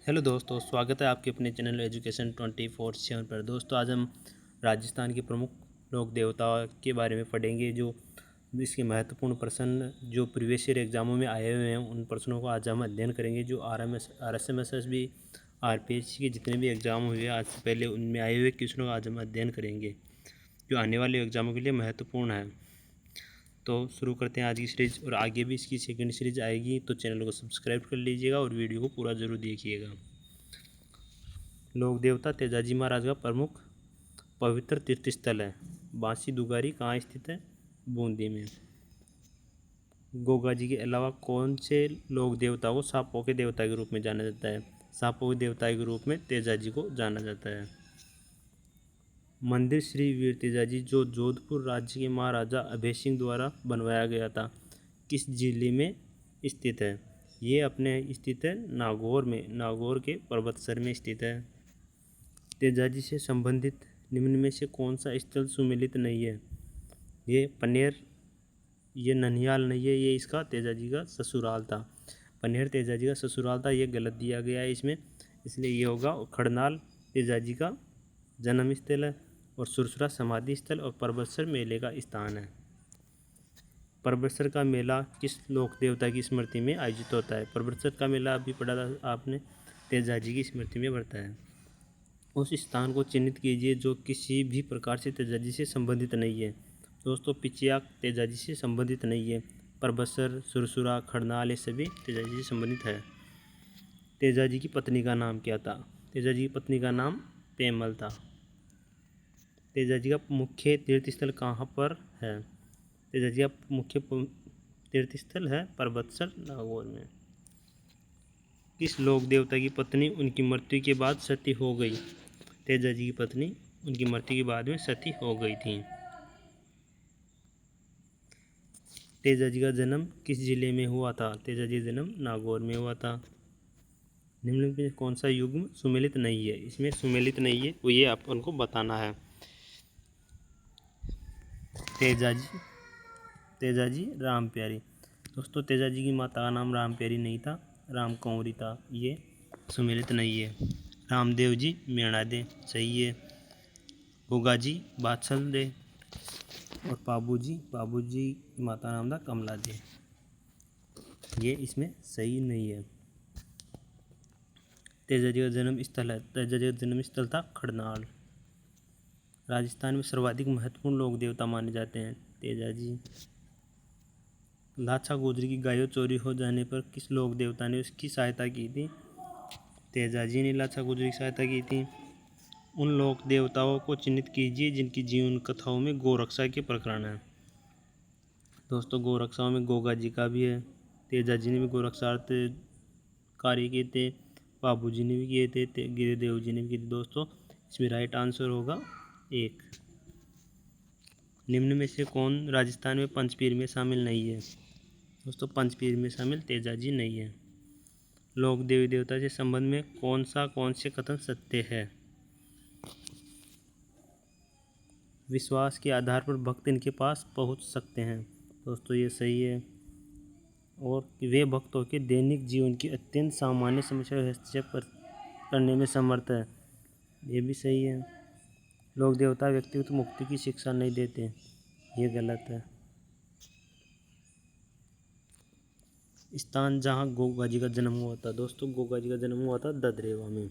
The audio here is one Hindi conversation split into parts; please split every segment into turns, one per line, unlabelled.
हेलो दोस्तों, स्वागत है आपके अपने चैनल एजुकेशन 24/7 पर। दोस्तों, आज हम राजस्थान के प्रमुख लोक देवताओं के बारे में पढ़ेंगे। जो इसके महत्वपूर्ण प्रश्न जो प्रीवियस ईयर एग्जामों में आए हुए हैं, उन प्रश्नों को आज हम अध्ययन करेंगे। जो RSMSSB RPSC के जितने भी एग्जाम हुए आज से पहले, उनमें आए हुए क्वेश्चनों का आज हम अध्ययन करेंगे, जो आने वाले एग्जामों के लिए महत्वपूर्ण है। तो शुरू करते हैं आज की सीरीज, और आगे भी इसकी सेकंड सीरीज आएगी, तो चैनल को सब्सक्राइब कर लीजिएगा और वीडियो को पूरा ज़रूर देखिएगा। लोक देवता तेजाजी महाराज का प्रमुख पवित्र तीर्थ स्थल है। बांसी दुगारी कहाँ स्थित है? बूंदी में। गोगा जी के अलावा कौन से लोक देवता को सांपों के देवता के रूप में जाना जाता है? सांपों के देवता के रूप में तेजाजी को जाना जाता है। मंदिर श्री वीर तेजाजी जो जोधपुर राज्य के महाराजा अभय सिंह द्वारा बनवाया गया था, किस जिले में स्थित है? ये अपने स्थित है नागौर में। नागौर के पर्वतसर में स्थित है। तेजाजी से संबंधित निम्न में से कौन सा स्थल सुमेलित नहीं है? ये पनेर, ये ननिहाल नहीं है, ये इसका तेजाजी का ससुराल था। पनेर तेजाजी का ससुराल था, ये गलत दिया गया है इसमें, इसलिए ये होगा। खड़नाल तेजाजी का जन्म स्थल है, और सुरसुरा समाधि स्थल और परबतसर मेले का स्थान है। परबतसर का मेला किस लोक देवता की स्मृति में आयोजित होता है? परबतसर का मेला अभी पढ़ा था आपने, तेजाजी की स्मृति में बढ़ता है। उस स्थान को चिन्हित कीजिए जो किसी भी प्रकार से तेजाजी से संबंधित नहीं है। दोस्तों, पिचियाक तेजाजी से संबंधित नहीं है। परबतसर, सुरसुरा, खड़नाल, ये सभी तेजाजी से संबंधित है। तेजाजी की पत्नी का नाम क्या था? तेजाजी की पत्नी का नाम पेमल था। तेजाजी का मुख्य तीर्थ स्थल कहाँ पर है? तेजाजी का मुख्य तीर्थ स्थल है परबतसर, नागौर में। किस लोक देवता की पत्नी उनकी मृत्यु के बाद सती हो गई? तेजाजी की पत्नी उनकी मृत्यु के बाद में सती हो गई थी। तेजाजी का जन्म किस जिले में हुआ था? तेजाजी का जन्म नागौर में हुआ था। निम्न में कौन सा युग्म सुमेलित नहीं है? इसमें सुमेलित नहीं है, वो ये अपन को बताना है। तेजाजी राम प्यारी। दोस्तों, तेजाजी की माता का नाम राम प्यारी नहीं था, राम कंवरी था, ये सुमेलित नहीं है। रामदेव जी मेणा दे, सही है। गोगा जी बादशाह दे, और बाबूजी की माता का नाम था कमला दे, ये इसमें सही नहीं है। तेजाजी का जन्म स्थल है, तेजाजी का जन्म स्थल था खड़नाल। राजस्थान में सर्वाधिक महत्वपूर्ण लोक देवता माने जाते हैं तेजाजी। लाछा गुजरी की गायों चोरी हो जाने पर किस लोक देवता ने उसकी सहायता की थी? तेजाजी ने लाछा गुजरी की सहायता की थी। उन लोक देवताओं को चिन्हित कीजिए जिनकी जीवन कथाओं में गोरक्षा के प्रकरण है। दोस्तों, गोरक्षाओं में गोगा जी का भी है। तेजाजी ने भी गोरक्षार्थ कार्य किए थे, बाबू जी ने भी किए थे, गिरिदेव जी ने भी किए थे। दोस्तों, इसमें राइट आंसर होगा 1। निम्न में से कौन राजस्थान में पंचपीर में शामिल नहीं है? दोस्तों, पंचपीर में शामिल तेजाजी नहीं है। लोक देवी देवता के संबंध में कौन से कथन सत्य है? विश्वास के आधार पर भक्त इनके पास पहुंच सकते हैं। दोस्तों, ये सही है। और वे भक्तों के दैनिक जीवन की अत्यंत सामान्य समस्या हस्तक्षेप करने में समर्थ है, ये भी सही है। लोक देवता व्यक्तिगत मुक्ति की शिक्षा नहीं देते, ये गलत है। स्थान जहाँ गोगा जी का जन्म हुआ था। दोस्तों, गोगा जी का जन्म हुआ था ददरेवा में।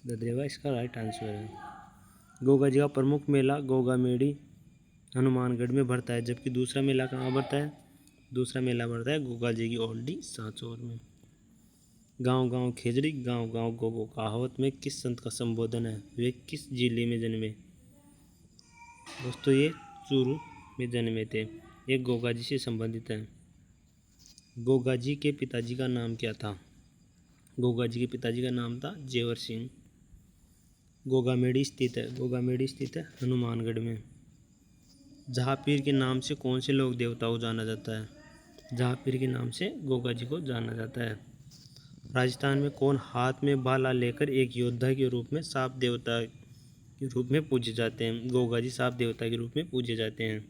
ददरेवा इसका राइट आंसर है। गोगा जी का प्रमुख मेला गोगा मेड़ी हनुमानगढ़ में भरता है, जबकि दूसरा मेला कहाँ भरता है? दूसरा मेला भरता है गोगा जी की ओल्डी सांचौर में। गांव गांव खेजड़ी गांव गांव गोगो कहावत में किस संत का संबोधन है? वे किस जिले में जन्मे? दोस्तों, ये चूरू में जन्मे थे। ये गोगा जी से संबंधित है। गोगा जी के पिताजी का नाम क्या था? गोगा जी के पिताजी का नाम था जेवर सिंह। गोगामेड़ी स्थित है, गोगामेड़ी स्थित है हनुमानगढ़ में। जहापीर के नाम से कौन से लोक देवता को जाना जाता है? जहापीर के नाम से गोगा जी को जाना जाता है। राजस्थान में कौन हाथ में भाला लेकर एक योद्धा के रूप में सांप देवता के रूप में पूजे जाते हैं? गोगा जी सांप देवता के रूप में पूजे जाते हैं।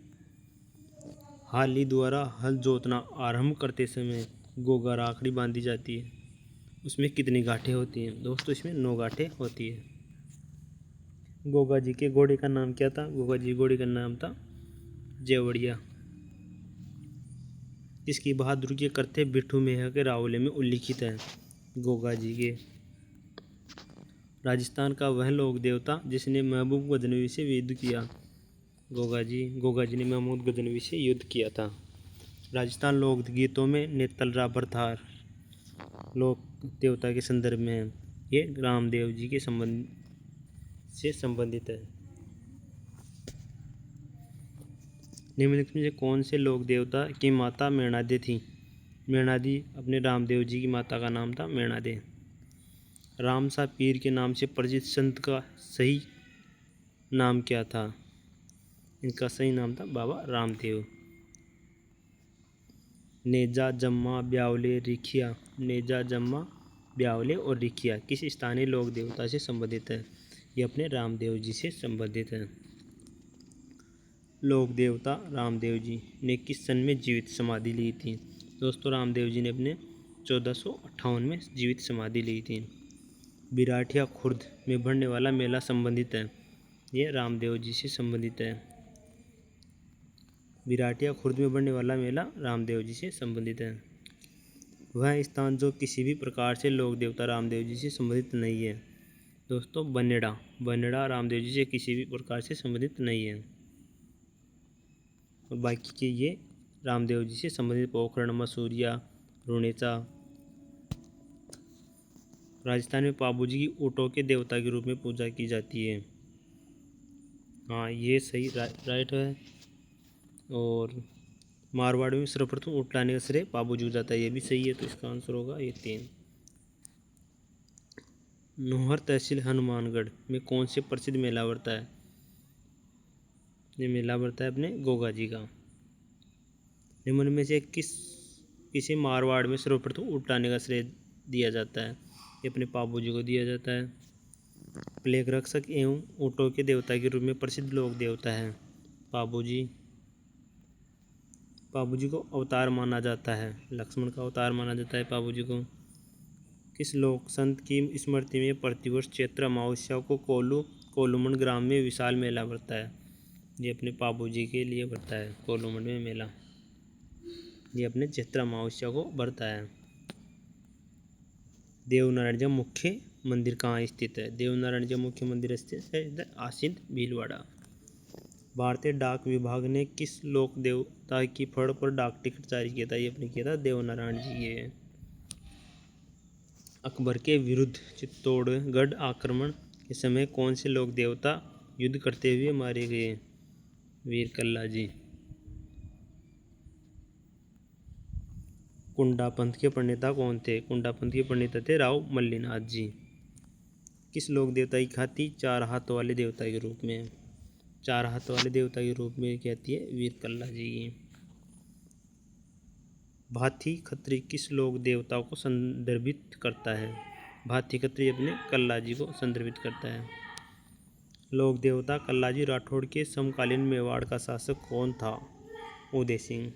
हाली द्वारा हल जोतना आरंभ करते समय गोगा राखड़ी बांधी जाती है, उसमें कितनी गांठें होती हैं? दोस्तों इसमें 9 गांठें होती है। गोगा जी के घोड़े का नाम क्या था? गोगा जी घोड़े का नाम था जेवड़िया। इसकी बहादुरी के करते बिट्ठू मेहा के रावले में उल्लिखित है? गोगा जी के। राजस्थान का वह लोक देवता जिसने महबूब गजनवी से युद्ध किया? गोगा जी ने महमूद गजनवी से युद्ध किया था। राजस्थान लोक गीतों में नेतल राबरथार लोक देवता के संदर्भ में है। ये रामदेव जी के से संबंधित है। निम्नलिखित में से कौन से लोक देवता की माता मेणादे थी? मेणादी अपने रामदेव जी की माता का नाम था मेणादे। रामसा पीर के नाम से परिचित संत का सही नाम क्या था? इनका सही नाम था बाबा रामदेव। नेजा जम्मा ब्यावले रिखिया। नेजा जम्मा ब्यावले और रिखिया किस स्थानीय लोक देवता से संबंधित है? ये अपने रामदेव जी से संबंधित है। लोक देवता रामदेव जी ने किस सन में जीवित समाधि ली थी? दोस्तों रामदेव जी ने अपने 1458 में जीवित समाधि ली थी। बिराठिया खुर्द में बढ़ने वाला मेला संबंधित है? ये रामदेव जी से संबंधित है। बिराठिया खुर्द में बढ़ने वाला मेला रामदेव जी से संबंधित है। वह स्थान जो किसी भी प्रकार से लोक देवता रामदेव जी से संबंधित नहीं है? दोस्तों बनेड़ा रामदेव जी से किसी भी प्रकार से संबंधित नहीं है। और बाकी के ये रामदेव जी से संबंधित पोखरण, मसूरिया, रुणेचा। राजस्थान में पाबू जी की ऊँटों के देवता के रूप में पूजा की जाती है। हाँ ये सही राइट है। और मारवाड़ में सर्वप्रथम ऊँट लाने का श्रेय पाबू जी को जाता है, ये भी सही है। तो इसका आंसर होगा ये 3। नोहर तहसील हनुमानगढ़ में कौन से प्रसिद्ध मेला बढ़ता है? ये मेला बढ़ता है अपने गोगा जी का। निम्न में से किसे मारवाड़ में सर्वप्रथम ऊँट लाने का श्रेय दिया जाता है? ये अपने पाबू जी को दिया जाता है। प्लेग रक्षक एवं ऊँटों के देवता के रूप में प्रसिद्ध लोक देवता है पाबू जी। पाबू जी को अवतार माना जाता है, लक्ष्मण का अवतार माना जाता है पाबू जी को। किस लोक संत की स्मृति में प्रतिवर्ष चैत्र अमावस्या को कोलूमंड ग्राम में विशाल मेला बढ़ता है? ये अपने पाबू जी के लिए बढ़ता है कोलूमंड में मेला। ये अपने चैत्र अमावस्या को बढ़ता है। देवनारायण जी मुख्य मंदिर कहाँ स्थित है? देवनारायण जी मुख्य मंदिर स्थित है आसिंद भीलवाड़ा। भारतीय डाक विभाग ने किस लोक देवता की फड़ पर डाक टिकट जारी किया था? ये अपने किया था देवनारायण जी के। अकबर के विरुद्ध चित्तौड़गढ़ आक्रमण के समय कौन से लोक देवता युद्ध करते हुए मारे गए? वीर कल्ला जी। कुंडा पंथ के प्रणेता कौन थे? कुंडा पंथ के प्रणेता थे राव मल्लीनाथ जी। किस लोक देवता की ख्याति 4 हाथ वाले देवता के रूप में? 4 हाथ वाले देवता के रूप में कहती है वीर कल्ला जी की। भाथी खत्री किस लोक देवता को संदर्भित करता है? भाथी खत्री अपने कल्ला जी को संदर्भित करता है। लोक देवता कल्ला जी राठौड़ के समकालीन मेवाड़ का शासक कौन था? उदय सिंह।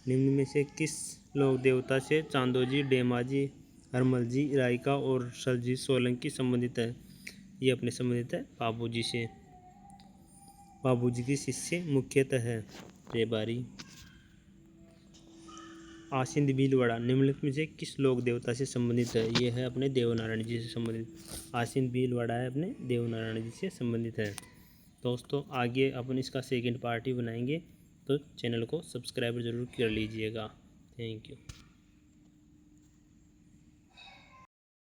निम्न में से किस लोक देवता से चांदोजी, डेमाजी, हरमलजी, रायका और सरजी सोलंकी संबंधित है? ये अपने संबंधित है बाबू जी से। बाबू जी की शिष्य मुख्यतः है रेबारी। आसिंद भीलवाड़ा निम्नलिखित में से किस लोक देवता से संबंधित है? ये है अपने देवनारायण जी से संबंधित। आसिंद भीलवाड़ा है अपने देवनारायण जी से संबंधित है। दोस्तों आगे अपन इसका सेकंड पार्ट ही बनाएंगे, तो चैनल को सब्सक्राइब जरूर कर लीजिएगा। Thank you.